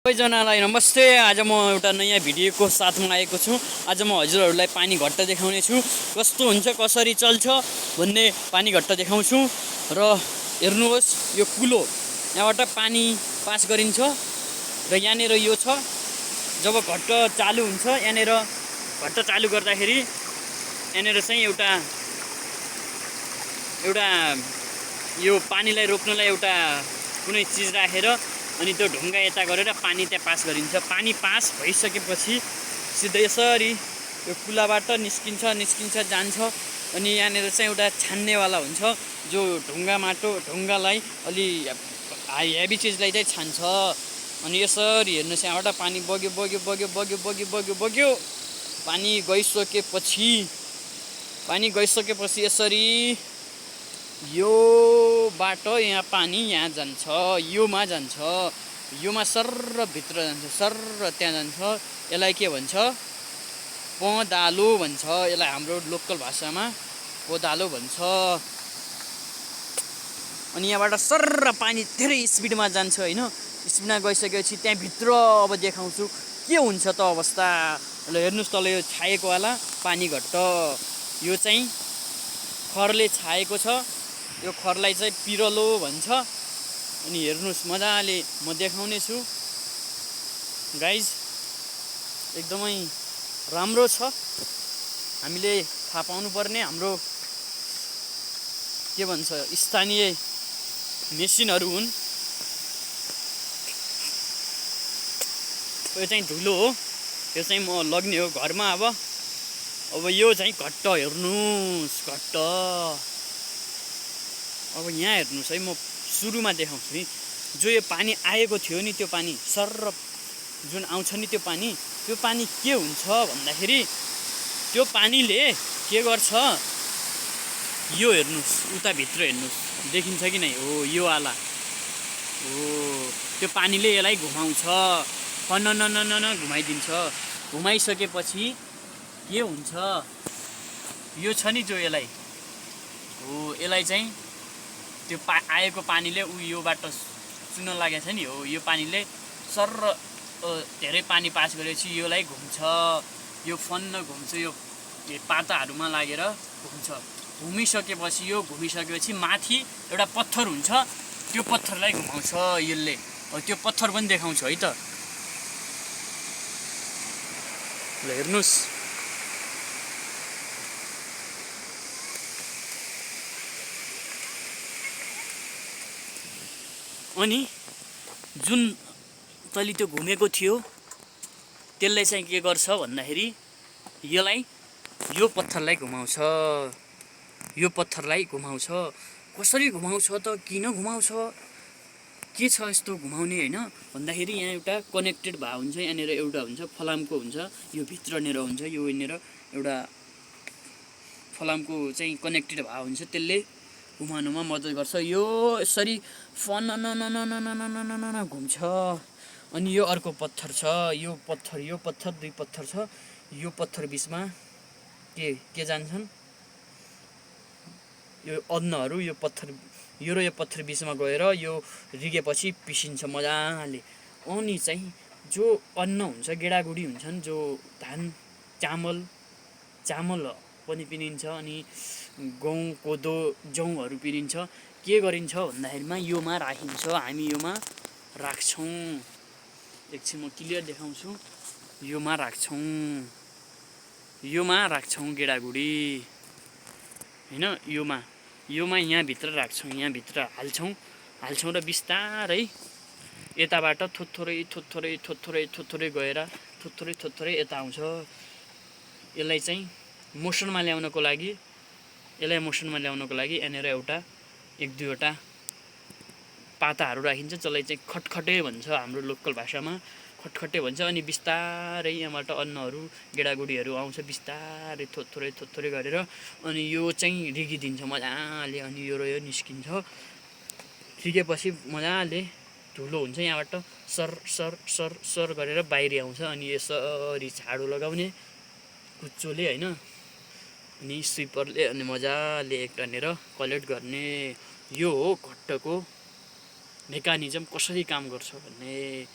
सबैजनालाई नमस्ते। आज म एउटा नयाँ भिडियोको साथमा आएको छु। आज म हजुरहरूलाई पानी घट्ट देखाउने छु, कस्तो हुन्छ कसरी चल्छ भन्ने पानी घट्ट देखाउँछु। र हेर्नुहोस्, यो कुलो यहाँबाट पानी पास गरिन्छ र यहाँनिर यो छ। जब घट्ट चालु हुन्छ, यहाँनिर घट्ट चालु गर्दाखेरि यहाँनिर चाहिँ एउटा यो पानीलाई रोक्नलाई एउटा कुनै चिज राखेर अनि त्यो ढुङ्गा यता गरेर पानी त्यहाँ पास गरिन्छ। पानी पास भइसकेपछि सिधै यसरी यो कुलाबाट निस्किन्छ जान्छ। अनि यहाँनिर चाहिँ एउटा छान्नेवाला हुन्छ, जो ढुङ्गालाई अलि हेभी चिजलाई चाहिँ छान्छ। अनि यसरी हेर्नुहोस्, यहाँबाट पानी बग्यो। पानी गइसकेपछि यसरी यो बाटो यहाँ पानी यहाँ जान्छ, योमा सर्र भित्र जान्छ, सर्र त्यहाँ जान्छ। यसलाई के भन्छ? पँदालो भन्छ। यसलाई हाम्रो लोकल भाषामा पँदालो भन्छ। अनि यहाँबाट सर्र पानी धेरै स्पिडमा जान्छ होइन। स्पिडमा गइसकेपछि त्यहाँभित्र अब देखाउँछु के हुन्छ त अवस्था। ल हेर्नुहोस्, तल यो छाएकोवाला पानी घट्ट, यो चाहिँ खरले छाएको छ। यो खरलाई चाहिँ पिरलो भन्छ। अनि हेर्नुहोस्, मजाले म देखाउने छु गाइज, एकदमै राम्रो छ। हामीले थाहा पाउनुपर्ने हाम्रो के भन्छ स्थानीय मेसिनहरू हुन्। यो चाहिँ धुलो हो, यो चाहिँ म लग्ने हो घरमा। अब यो चाहिँ घट्ट हेर्नुहोस्, घट्ट। अब यहाँ हेर्नुहोस् है, म सुरुमा देखाउँछु नि। जो यो पानी आएको थियो नि, त्यो पानी सर्र जुन आउँछ नि, त्यो पानी के हुन्छ भन्दाखेरि, त्यो पानीले के गर्छ, यो हेर्नुहोस्, उताभित्र हेर्नुहोस्, देखिन्छ कि नै? हो, यो आला हो। त्यो पानीले यसलाई घुमाउँछ, घुमाइदिन्छ। घुमाइसकेपछि के हुन्छ, यो छ नि जो यसलाई हो, यसलाई चाहिँ त्यो आएको पानीले यो बाटो चुन्न लागेको छ नि, हो। यो पानीले सर्र धेरै पानी पास गरेपछि योलाई घुम्छ, यो फन्न घुम्छ, यो पाताहरूमा लागेर घुम्छ। घुमिसकेपछि माथि एउटा पत्थर हुन्छ, त्यो पत्थरलाई घुमाउँछ यसले। त्यो पत्थर पनि देखाउँछ है त। ल हेर्नुहोस्, अनि जुन तैँले त्यो घुमेको थियो त्यसलाई चाहिँ के गर्छ भन्दाखेरि, यो पत्थरलाई घुमाउँछ। कसरी घुमाउँछ त, किन घुमाउँछ, के छ यस्तो घुमाउने होइन भन्दाखेरि, यहाँ एउटा कनेक्टेड भए हुन्छ। यहाँनिर एउटा हुन्छ फलामको हुन्छ, यो भित्रनिर हुन्छ, यो यहाँनिर एउटा फलामको चाहिँ कनेक्टेड भए हुन्छ, त्यसले घुमाउनुमा मद्दत गर्छ। यो यसरी घुम्छ। अनि यो अर्को पत्थर छ, यो पत्थर दुई पत्थर छ। यो पत्थर बिचमा के जान्छन्, यो अन्नहरू यो र यो पत्थर बिचमा गएर यो रिगेपछि पिसिन्छ मजाले। अनि चाहिँ जो अन्न हुन्छ, गेडागुडी हुन्छन्, जो धान चामल पनि पिनिन्छ, अनि गहुँ कोदो जौहरू पिनिन्छ। के गरिन्छ भन्दाखेरिमा योमा राखिन्छ, हामी योमा राख्छौँ। एकछिन म क्लियर देखाउँछु। योमा राख्छौँ गेडागुडी होइन। योमा यहाँभित्र राख्छौँ, यहाँभित्र हाल्छौँ र बिस्तारै यताबाट थोत्थोरै गएर थोत्थोरै यता आउँछ। यसलाई चाहिँ मोसनमा ल्याउनको लागि यहाँनिर एक दुईवटा पाताहरू राखिन्छ, जसलाई चाहिँ खटखटे भन्छ, हाम्रो लोकल भाषामा खटखटे भन्छ। अनि बिस्तारै यहाँबाट अन्नहरू गेडागुडीहरू आउँछ, बिस्तारै थोत्थोरै गरेर। अनि यो चाहिँ रिगिदिन्छ मजाले, अनि यो र यो निस्किन्छ। रिगेपछि मजाले धुलो हुन्छ, यहाँबाट सर गरेर बाहिर आउँछ। अनि यसरी झाडु लगाउने कुच्चोले होइन, अनि स्विपरले, अनि मजाले एकतानेर कलेक्ट गर्ने। यो हो घट्टको मेकानिजम कसरी काम गर्छ भन्ने।